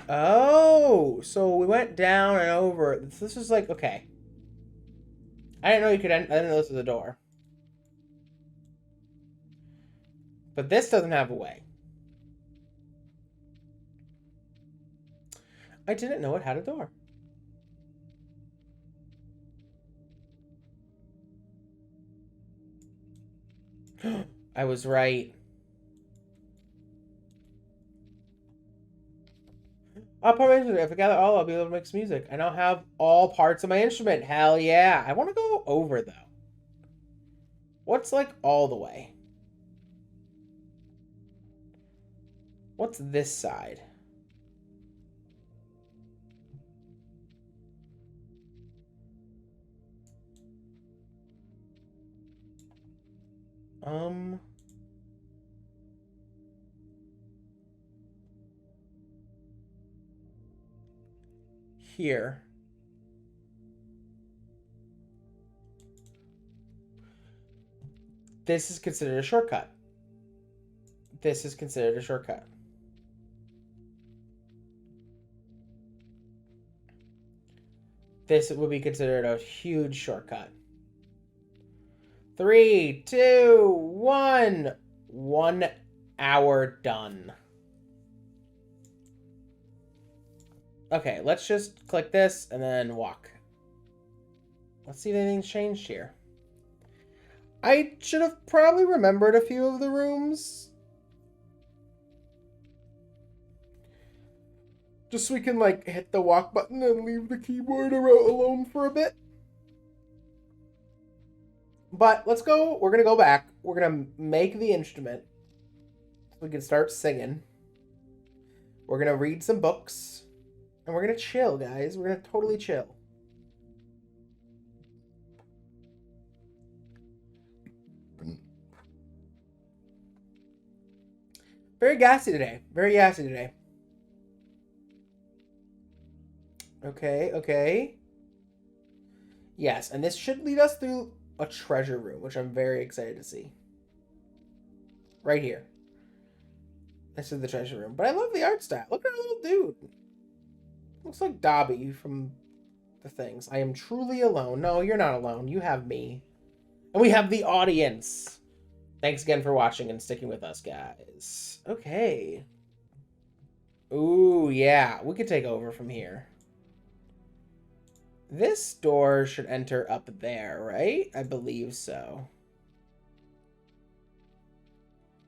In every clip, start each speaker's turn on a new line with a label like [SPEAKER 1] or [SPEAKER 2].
[SPEAKER 1] Oh, so we went down and over. This is like, okay. I didn't know you could, I didn't know this was a door. But this doesn't have a way. I didn't know it had a door. I was right. I'll part my instrument. If I gather all, I'll be able to make some music. I now have all parts of my instrument. Hell yeah. I want to go over, though. What's like all the way? What's this side? Um... Here. This is considered a shortcut. This is considered a shortcut. This would be considered a huge shortcut. 3, 2, 1. 1 hour done. Okay, let's just click this and then walk. Let's see if anything's changed here. I should have probably remembered a few of the rooms. Just so we can, like, hit the walk button and leave the keyboard alone for a bit. But let's go. We're going to go back. We're going to make the instrument so we can start singing. We're going to read some books. And we're going to chill, guys. We're going to totally chill. Very gassy today. Very gassy today. Okay, okay. Yes, and this should lead us through a treasure room, which I'm very excited to see. Right here. This is the treasure room. But I love the art style. Look at our little dude. Looks like Dobby from the things. I am truly alone. No, you're not alone. You have me. And we have the audience. Thanks again for watching and sticking with us, guys. Okay. Ooh, yeah. We could take over from here. This door should enter up there, right? I believe so.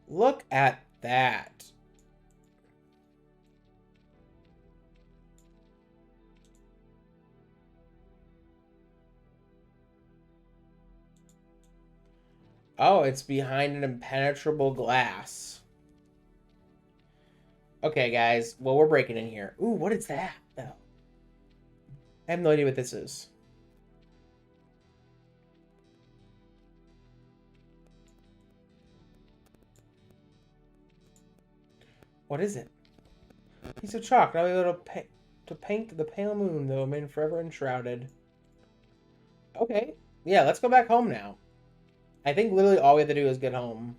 [SPEAKER 1] Look at that. Oh, it's behind an impenetrable glass. Okay, guys. Well, we're breaking in here. Ooh, what is that, though? I have no idea what this is. What is it? Piece of chalk. Now we go to paint the pale moon, though remain forever enshrouded. Okay. Yeah, let's go back home now. I think literally all we have to do is get home.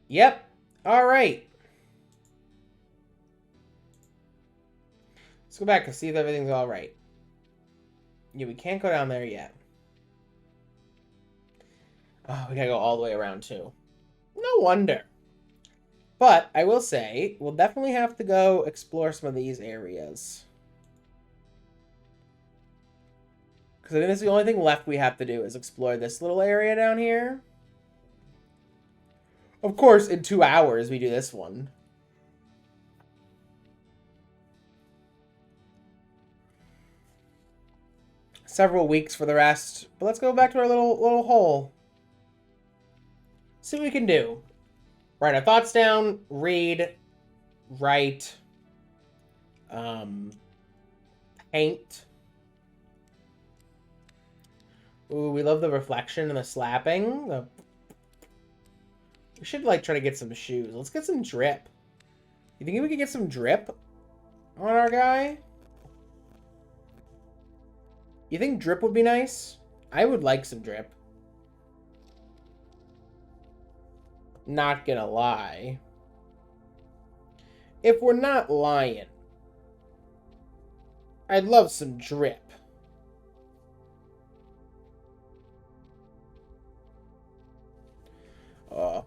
[SPEAKER 1] Yep. All right. Let's go back and see if everything's all right. Yeah, we can't go down there yet. Oh, we gotta go all the way around too. No wonder. But I will say, we'll definitely have to go explore some of these areas. Because I think that's the only thing left we have to do is explore this little area down here. Of course, in 2 hours we do this one. Several weeks for the rest. But let's go back to our little hole. See what we can do. Write our thoughts down. Read. Write. Paint. Ooh, we love the reflection and the slapping. We should, like, try to get some shoes. Let's get some drip. You think we could get some drip on our guy? You think drip would be nice? I would like some drip. Not gonna lie. If we're not lying, I'd love some drip.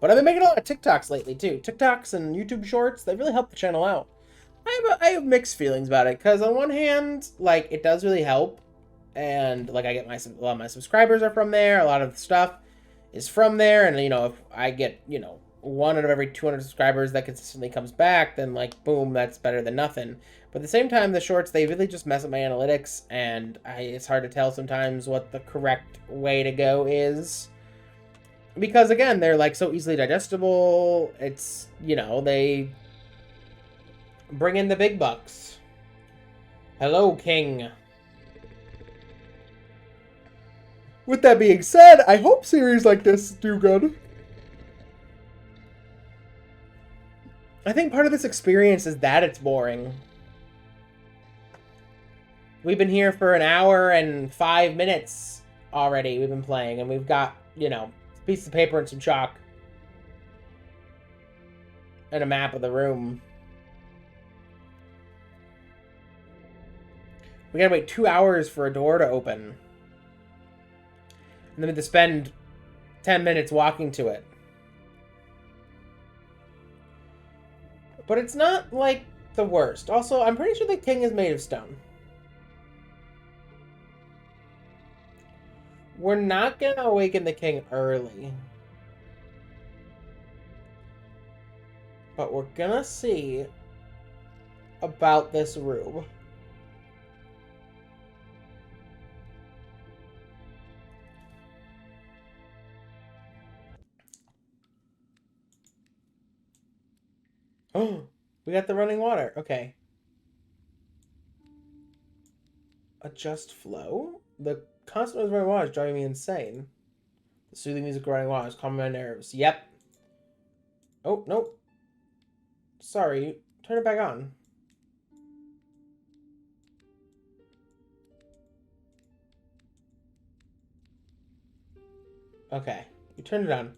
[SPEAKER 1] But I've been making a lot of TikToks lately, too. TikToks and YouTube Shorts, they really help the channel out. I have mixed feelings about it, because on one hand, like, it does really help. And, like, I get a lot of my subscribers are from there. A lot of the stuff is from there. And, you know, if I get, you know, 1 out of every 200 subscribers that consistently comes back, then, like, boom, that's better than nothing. But at the same time, the shorts, they really just mess up my analytics. And it's hard to tell sometimes what the correct way to go is. Because, again, they're, like, so easily digestible. It's, you know, they bring in the big bucks. Hello, King. With that being said, I hope series like this do good. I think part of this experience is that it's boring. We've been here for an hour and 5 minutes already. We've been playing, and we've got, you know, a piece of paper and some chalk. And a map of the room. We gotta wait 2 hours for a door to open. And then we have to spend 10 minutes walking to it. But it's not, like, the worst. Also, I'm pretty sure the king is made of stone. We're not gonna awaken the king early. But we're gonna see about this room. Oh, we got the running water. Okay. Adjust flow? The constant of running water is driving me insane. The soothing music of running water is calming my nerves. Yep. Oh, nope. Sorry. Turn it back on. Okay. You turned it on.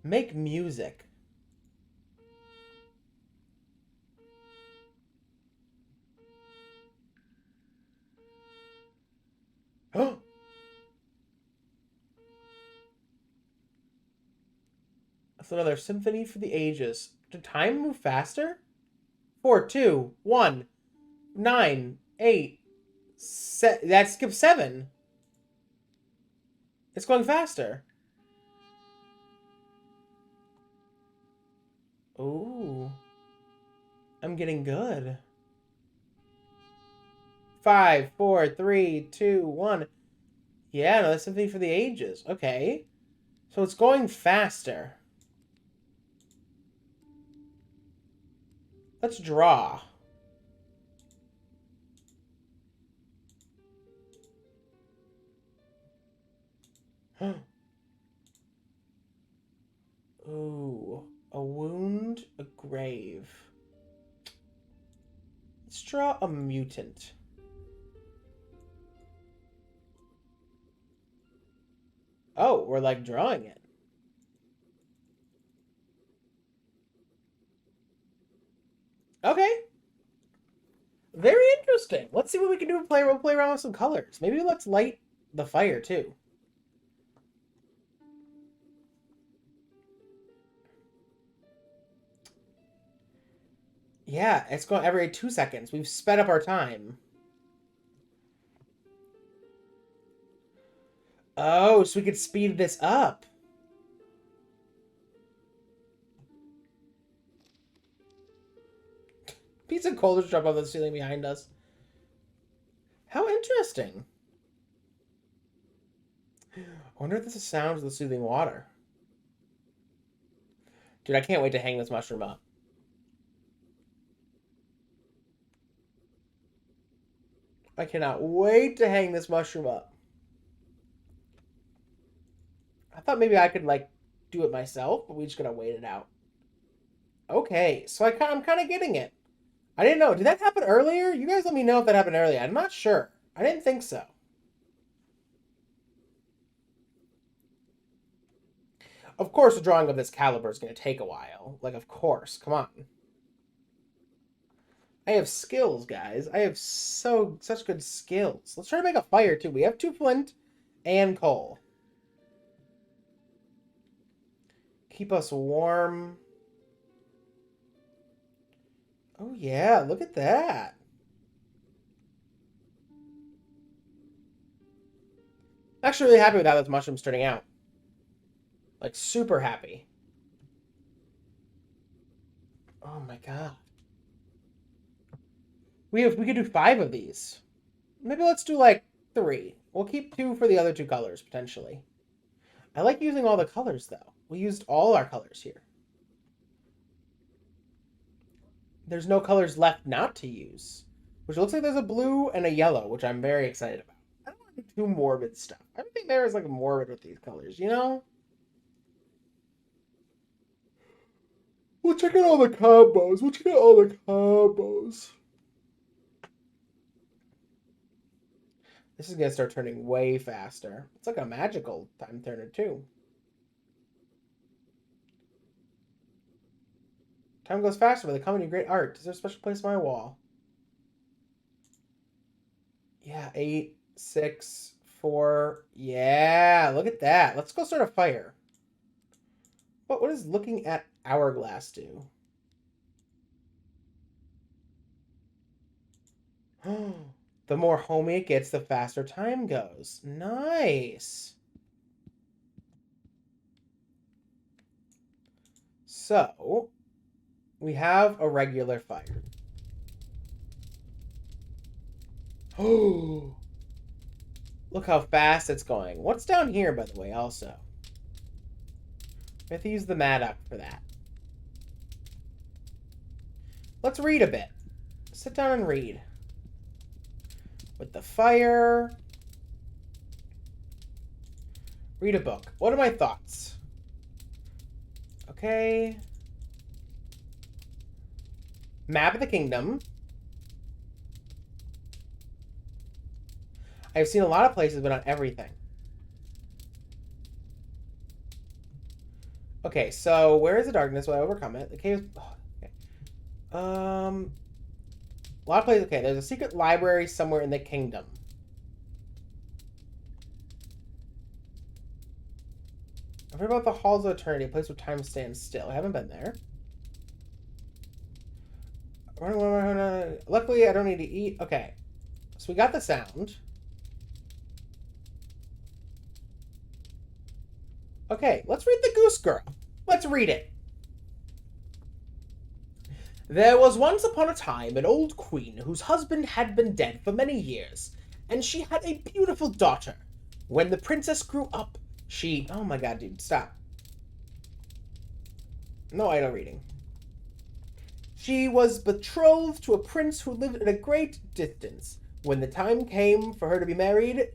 [SPEAKER 1] Make music. Oh! That's another symphony for the ages. Did time move faster? 4, 2, 1, 9, 8. That skipped 7. It's going faster. Ooh. I'm getting good. 5, 4, 3, 2, 1. Yeah, no, that's something for the ages. Okay. So it's going faster. Let's draw. Ooh. A wound, a grave. Let's draw a mutant. Oh, we're like drawing it. Okay. Very interesting. Let's see what we can do. We'll play around with some colors. Maybe let's light the fire too. Yeah, it's going every 2 seconds. We've sped up our time. Oh, so we could speed this up. Piece of coal just dropped off the ceiling behind us. How interesting. I wonder if this is sounds of the soothing water. Dude, I can't wait to hang this mushroom up. I cannot wait to hang this mushroom up. I thought maybe I could, like, do it myself, but we just gotta wait it out. Okay, so I'm kind of getting it. I didn't know. Did that happen earlier? You guys let me know if that happened earlier. I'm not sure. I didn't think so. Of course, the drawing of this caliber is going to take a while. Like, of course. Come on. I have skills, guys. I have such good skills. Let's try to make a fire, too. We have 2 flint and coal. Keep us warm. Oh, yeah. Look at that. I'm actually really happy with how this mushroom's turning out. Like, super happy. Oh, my God. We could do 5 of these. Maybe let's do, like, 3. We'll keep 2 for the other 2 colors, potentially. I like using all the colors, though. We used all our colors here. There's no colors left not to use. Which looks like there's a blue and a yellow, which I'm very excited about. I don't want to do too morbid stuff. I don't think there is, like, morbid with these colors, you know? We'll check out all the combos. This is going to start turning way faster. It's like a magical time turner, too. Time goes faster with a comedy great art. Is there a special place on my wall? Yeah, 8, 6, 4. Yeah, look at that. Let's go start a fire. What does looking at hourglass do? The more homey it gets, the faster time goes. Nice. So, we have a regular fire. Oh, look how fast it's going. What's down here, by the way, also? We have to use the Maddock for that. Let's read a bit. Sit down and read. With the fire. Read a book. What are my thoughts? Okay. Map of the kingdom. I've seen a lot of places, but not everything. Okay, so where is the darkness? Will I overcome it? The cave is... Oh, okay. A lot of places... Okay, there's a secret library somewhere in the kingdom. I've heard about the Halls of Eternity, a place where time stands still. I haven't been there. Luckily, I don't need to eat. Okay. So we got the sound. Okay, let's read the Goose Girl. Let's read it. There was once upon a time an old queen whose husband had been dead for many years, and she had a beautiful daughter. When the princess grew up, she... Oh my god, dude, stop. No idle reading. She was betrothed to a prince who lived at a great distance. When the time came for her to be married,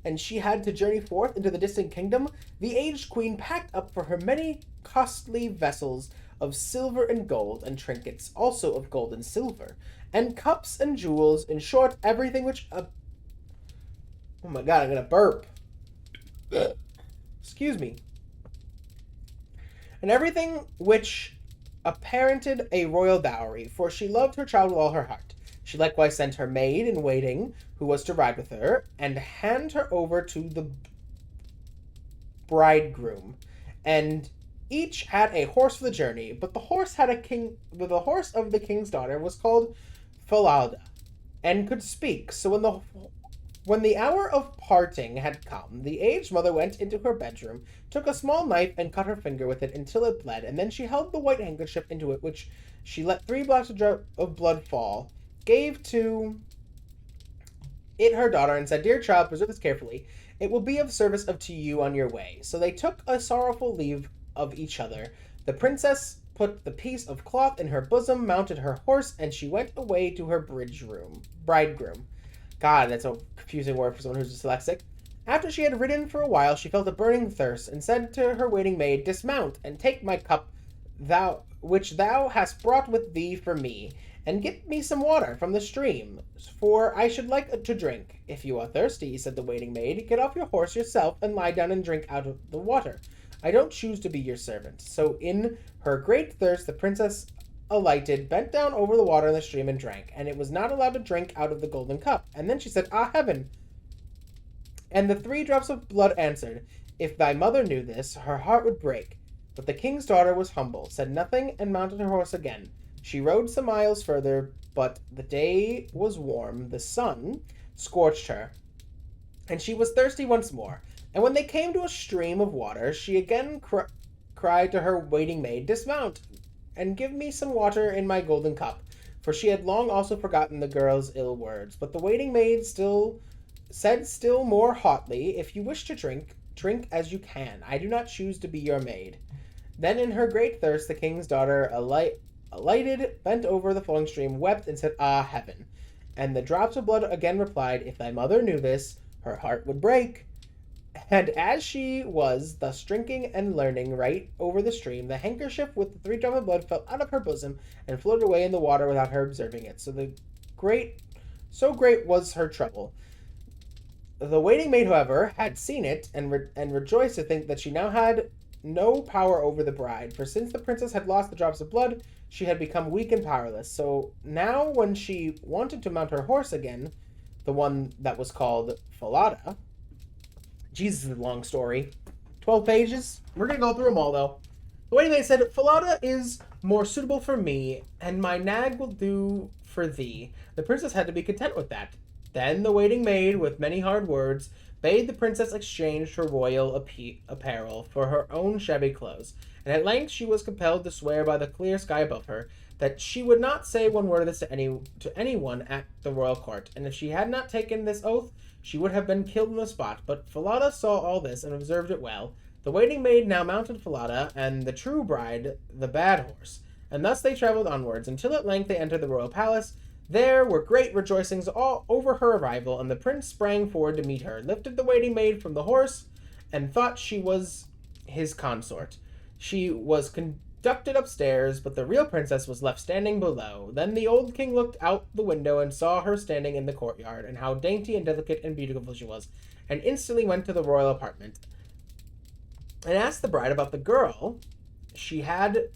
[SPEAKER 1] and she had to journey forth into the distant kingdom, the aged queen packed up for her many costly vessels of silver and gold, and trinkets, also of gold and silver, and cups and jewels, in short, everything which... Oh my god, I'm gonna burp. Excuse me. And everything which apparented a royal dowry, for she loved her child with all her heart. She likewise sent her maid in waiting, who was to ride with her, and hand her over to the bridegroom. And each had a horse for the journey, but the horse of the king's daughter was called Falada, and could speak. So when the hour of parting had come, the aged mother went into her bedroom, took a small knife, and cut her finger with it until it bled, and then she held the white handkerchief into it, which she let 3 drops of blood fall, gave to it her daughter, and said, "Dear child, preserve this carefully. It will be of service to you on your way." So they took a sorrowful leave of each other. The princess put the piece of cloth in her bosom, mounted her horse, and she went away to her bridegroom. God, that's a confusing word for someone who's dyslexic. After she had ridden for a while, she felt a burning thirst, and said to her waiting maid, "Dismount, and take my cup, which thou hast brought with thee for me, and get me some water from the stream, for I should like to drink." "If you are thirsty," said the waiting maid, "get off your horse yourself, and lie down and drink out of the water. I don't choose to be your servant. So in her great thirst, the princess alighted, bent down over the water in the stream, and drank. And it was not allowed to drink out of the golden cup. And then she said, Ah, heaven! And the 3 drops of blood answered, If thy mother knew this, her heart would break. But the king's daughter was humble, said nothing, and mounted her horse again. She rode some miles further, but the day was warm, the sun scorched her, and she was thirsty once more. And when they came to a stream of water, she again cried to her waiting maid, Dismount, and give me some water in my golden cup. For she had long also forgotten the girl's ill words. But the waiting maid still more hotly, If you wish to drink, drink as you can. I do not choose to be your maid. Then in her great thirst the king's daughter alighted, bent over the flowing stream, wept, and said, Ah, heaven! And the drops of blood again replied, If thy mother knew this, her heart would break. And as she was thus drinking and learning right over the stream, the handkerchief with the 3 drops of blood fell out of her bosom and floated away in the water without her observing it. So great was her trouble. The waiting maid, however, had seen it and rejoiced to think that she now had no power over the bride, for since the princess had lost the drops of blood, she had become weak and powerless. So now when she wanted to mount her horse again, the one that was called Falada. Jesus, is a long story. 12 pages. We're going to go through them all, though. The waiting maid said, Falada is more suitable for me, and my nag will do for thee. The princess had to be content with that. Then the waiting maid, with many hard words, bade the princess exchange her royal apparel for her own shabby clothes, and at length she was compelled to swear by the clear sky above her that she would not say one word of this to anyone at the royal court, and if she had not taken this oath, she would have been killed on the spot. But Falada saw all this and observed it well. The waiting maid now mounted Falada, and the true bride the bad horse, and thus they travelled onwards, until at length they entered the royal palace. There were great rejoicings all over her arrival, and the prince sprang forward to meet her, lifted the waiting maid from the horse, and thought she was his consort. She was conducted upstairs, but the real princess was left standing below. Then the old king looked out the window and saw her standing in the courtyard, and how dainty and delicate and beautiful she was, and instantly went to the royal apartment, and asked the bride about the girl she had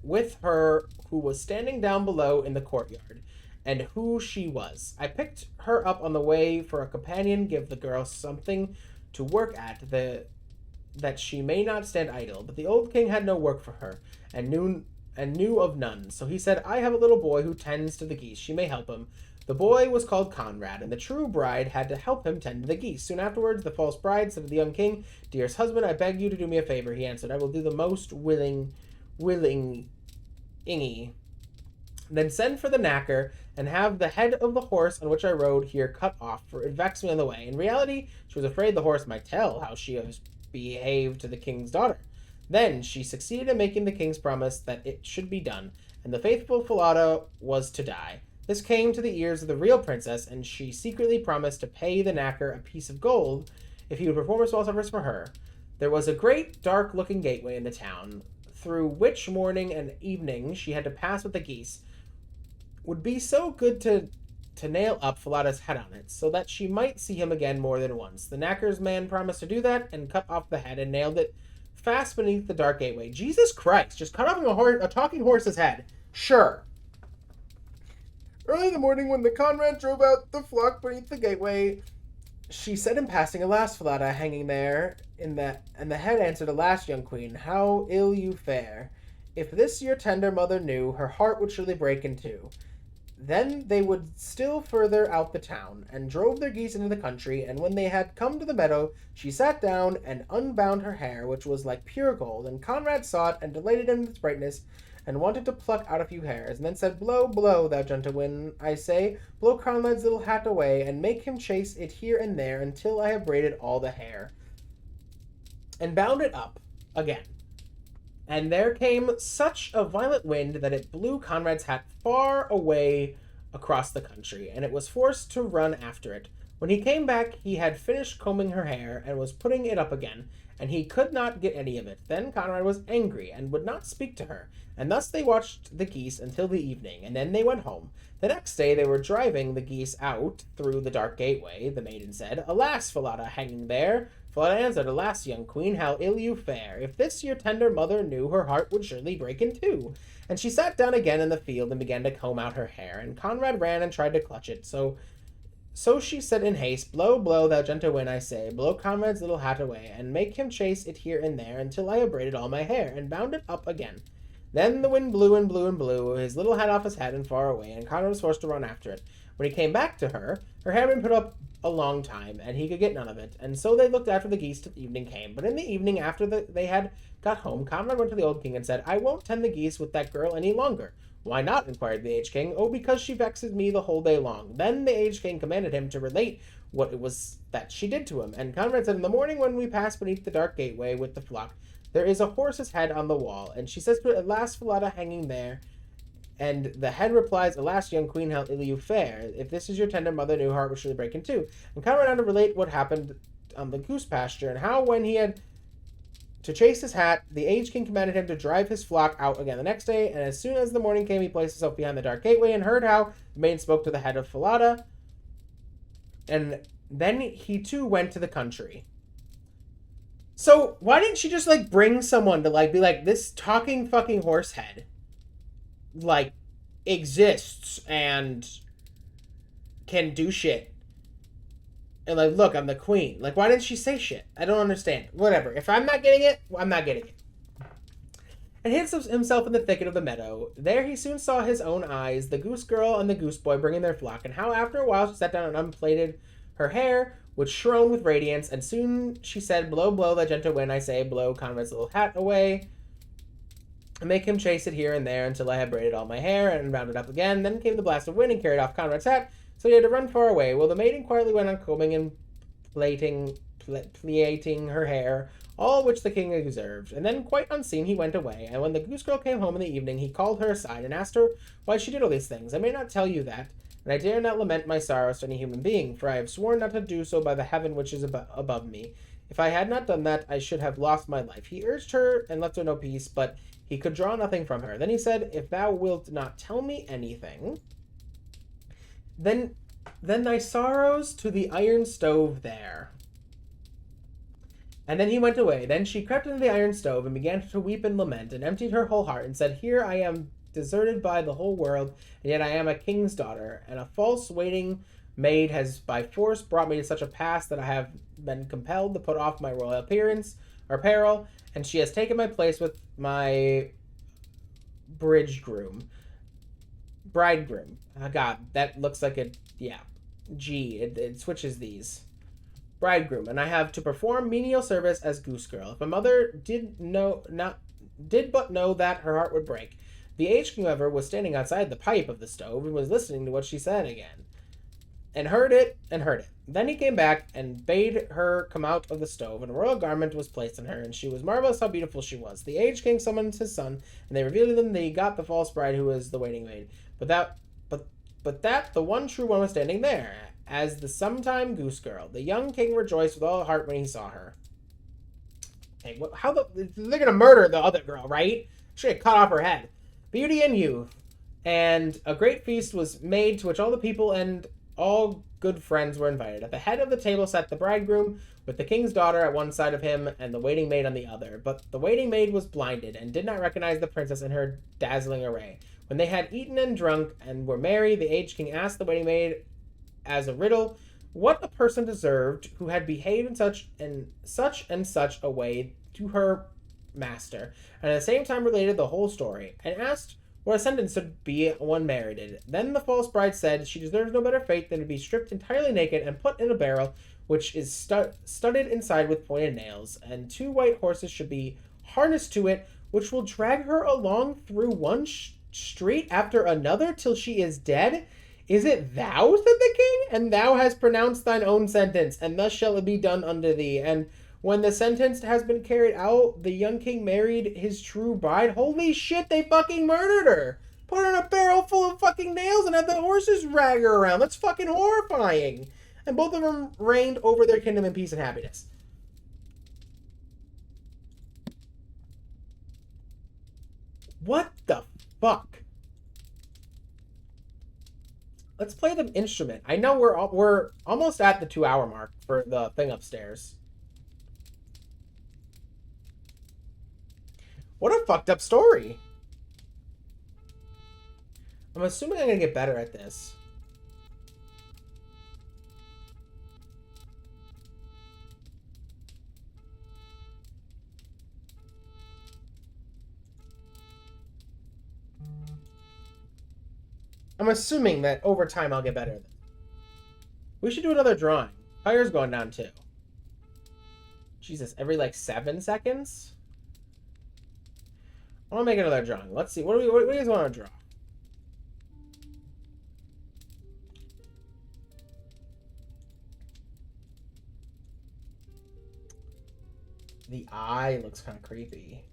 [SPEAKER 1] with her who was standing down below in the courtyard, and who she was. I picked her up on the way for a companion, give the girl something to work at, that she may not stand idle. But the old king had no work for her, and knew of none. So he said, I have a little boy who tends to the geese. She may help him. The boy was called Conrad, and the true bride had to help him tend to the geese. Soon afterwards, the false bride said to the young king, Dearest husband, I beg you to do me a favor. He answered, I will do the most willing ingy. Then send for the knacker, and have the head of the horse on which I rode here cut off, for it vexed me on the way. In reality, she was afraid the horse might tell how she has behaved to the king's daughter. Then she succeeded in making the king's promise that it should be done, and the faithful Falada was to die. This came to the ears of the real princess, and she secretly promised to pay the knacker a piece of gold if he would perform a small service for her. There was a great dark-looking gateway in the town, through which morning and evening she had to pass with the geese. Would be so good to nail up Falada's head on it, so that she might see him again more than once. The knacker's man promised to do that, and cut off the head and nailed it fast beneath the dark gateway. Jesus Christ, just cut off a talking horse's head. Sure. Early in the morning, when the Conrad drove out the flock beneath the gateway, she said in passing, Alas, Falada, hanging there, and the head answered, Alas, young queen, how ill you fare. If this your tender mother knew, her heart would surely break in two. Then they would still further out the town, and drove their geese into the country, and when they had come to the meadow, she sat down and unbound her hair, which was like pure gold, and Conrad saw it, and delighted in its brightness, and wanted to pluck out a few hairs, and then said, Blow, blow, thou gentle wind, I say, blow Conrad's little hat away, and make him chase it here and there, until I have braided all the hair, and bound it up again. And there came such a violent wind that it blew Conrad's hat far away across the country, and it was forced to run after it. When he came back, he had finished combing her hair, and was putting it up again, and he could not get any of it. Then Conrad was angry, and would not speak to her, and thus they watched the geese until the evening, and then they went home. The next day they were driving the geese out through the dark gateway. The maiden said, Alas, Falada, hanging there, Falada answered, Alas, young queen, how ill you fare. If this your tender mother knew, her heart would surely break in two. And she sat down again in the field and began to comb out her hair. And Conrad ran and tried to clutch it. So she said in haste, Blow, blow, thou gentle wind, I say, blow Conrad's little hat away, and make him chase it here and there, until I have braided all my hair, and bound it up again. Then the wind blew and blew and blew his little hat off his head and far away, and Conrad was forced to run after it. When he came back to her hair had been put up a long time, and he could get none of it. And so they looked after the geese till evening came. But in the evening, after they had got home, Conrad went to the old king and said, I won't tend the geese with that girl any longer. Why not? Inquired the aged king. Oh, because she vexes me the whole day long. Then the aged king commanded him to relate what it was that she did to him. And Conrad said, In the morning when we pass beneath the dark gateway with the flock, there is a horse's head on the wall. And she says to it, Alas, Falada, hanging there. And the head replies, Alas, young queen, how ill you fare. If this is your tender mother, new heart will surely break in two. And Conrad went on to relate what happened on the goose pasture, and how when he had to chase his hat, the aged king commanded him to drive his flock out again the next day. And as soon as the morning came, he placed himself behind the dark gateway and heard how the maiden spoke to the head of Falada. And then he too went to the country. So why didn't she just bring someone to be like, this talking fucking horse head exists and can do shit, and look, I'm the queen. Why didn't she say shit? I don't understand. Whatever. If I'm not getting it, I'm not getting it. And hid himself in the thicket of the meadow. There he soon saw his own eyes, the goose girl and the goose boy bringing their flock, and how after a while she sat down and unplaited her hair, which shone with radiance, and soon she said, Blow, blow, the gentle wind, I say, blow Conrad's little hat away, and make him chase it here and there until I had braided all my hair and bound it up again. Then came the blast of wind and carried off Conrad's hat, so he had to run far away. Well, the maiden quietly went on combing and plaiting her hair, all which the king observed. And then, quite unseen, he went away. And when the goose girl came home in the evening, he called her aside and asked her why she did all these things. I may not tell you that, and I dare not lament my sorrows to any human being, for I have sworn not to do so by the heaven which is above me. If I had not done that, I should have lost my life. He urged her and left her no peace, but he could draw nothing from her. Then he said, If thou wilt not tell me anything, then thy sorrows to the iron stove there. And then he went away. Then she crept into the iron stove and began to weep and lament, and emptied her whole heart, and said, Here I am deserted by the whole world, and yet I am a king's daughter, and a false waiting maid has by force brought me to such a pass that I have been compelled to put off my royal appearance or apparel, and she has taken my place with my bridegroom. God, that looks like it switches these. Bridegroom, and I have to perform menial service as goose girl. If my mother did but know that, her heart would break. The aged king, however, was standing outside the pipe of the stove and was listening to what she said again, and heard it. Then he came back and bade her come out of the stove, and a royal garment was placed on her, and she was marvelous how beautiful she was. The aged king summoned his son, and they revealed to them that he got the false bride who was the waiting maid, but that the one true one was standing there, as the sometime goose girl. The young king rejoiced with all heart when he saw her. Hey, they're gonna murder the other girl, right? Should have cut off her head. Beauty and youth, and a great feast was made, to which all the people and all good friends were invited. At the head of the table sat the bridegroom, with the king's daughter at one side of him, and the waiting maid on the other. But the waiting maid was blinded, and did not recognize the princess in her dazzling array. When they had eaten and drunk, and were merry, the aged king asked the waiting maid, as a riddle, what a person deserved who had behaved in such a way to her master, and at the same time related the whole story, and asked what a sentence would be one merited. Then the false bride said she deserves no better fate than to be stripped entirely naked and put in a barrel which is studded inside with pointed nails, and 2 white horses should be harnessed to it, which will drag her along through one street after another till she is dead. Is it thou, said the king? And thou hast pronounced thine own sentence, and thus shall it be done unto thee. And when the sentence has been carried out, the young king married his true bride. Holy shit, they fucking murdered her. Put her in a barrel full of fucking nails and had the horses drag her around. That's fucking horrifying. And both of them reigned over their kingdom in peace and happiness. What the fuck? Let's play the instrument. I know we're almost at the 2-hour mark for the thing upstairs. What a fucked up story. I'm assuming I'm gonna get better at this. I'm assuming that over time I'll get better at this. We should do another drawing. Fire's going down too. Jesus, every like 7 seconds? I want to make another drawing. Let's see. What do you guys want to draw? The eye looks kind of creepy.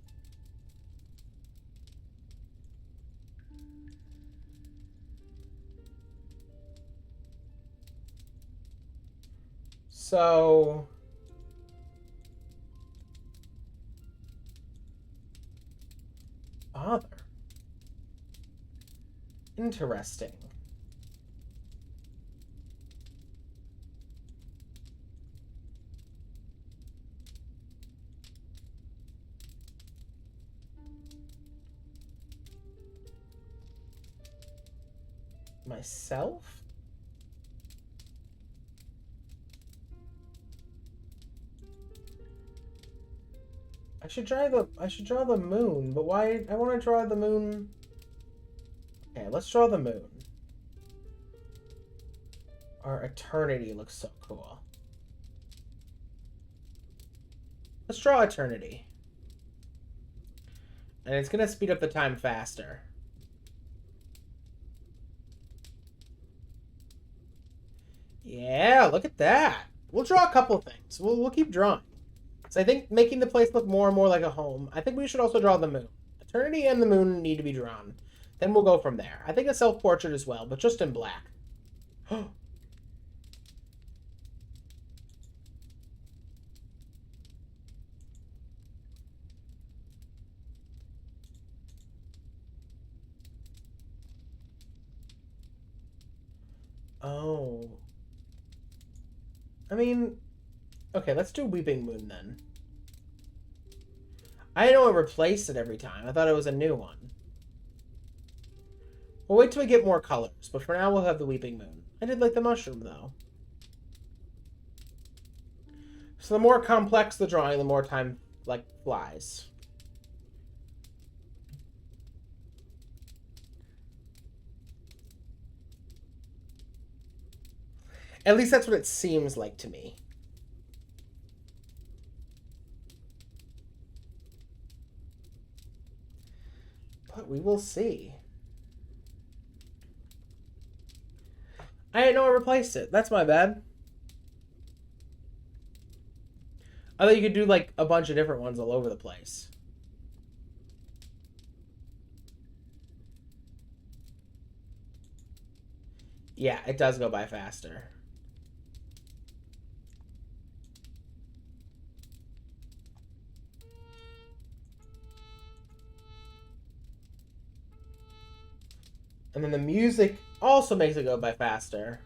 [SPEAKER 1] So... Father. Interesting. Myself? I should draw the moon, but why? I want to draw the moon. Okay, let's draw the moon. Our eternity looks so cool. Let's draw eternity. And it's going to speed up the time faster. Yeah, look at that. We'll draw a couple things. We'll keep drawing. So I think making the place look more and more like a home. I think we should also draw the moon. Eternity and the moon need to be drawn. Then we'll go from there. I think a self-portrait as well, but just in black. Oh. I mean, okay, let's do Weeping Moon then. I know it replaced it every time. I thought it was a new one. We'll wait till we get more colors, but for now we'll have the Weeping Moon. I did like the mushroom, though. So the more complex the drawing, the more time, like, flies. At least that's what it seems like to me. But we will see. I didn't know I replaced it. That's my bad. I thought you could do like a bunch of different ones all over the place. Yeah, it does go by faster. And then the music also makes it go by faster.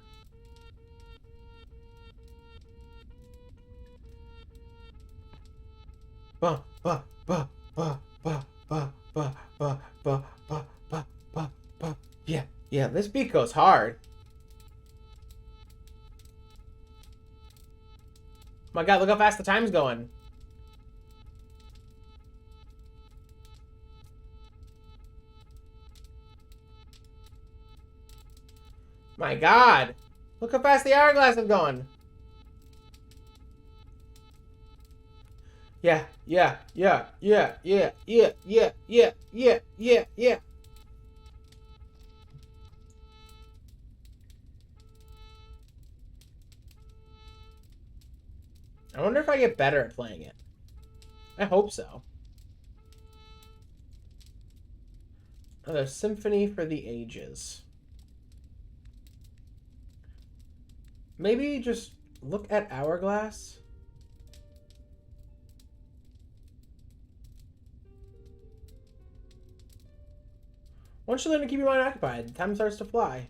[SPEAKER 1] Ba ba ba ba ba ba ba ba ba ba ba ba ba. Yeah, this beat goes hard. My God, look how fast the time's going. My God. Look how fast the hourglass is going. Yeah. I wonder if I get better at playing it. I hope so. Another symphony for the ages. Maybe just look at Hourglass. Once you learn to keep your mind occupied, time starts to fly.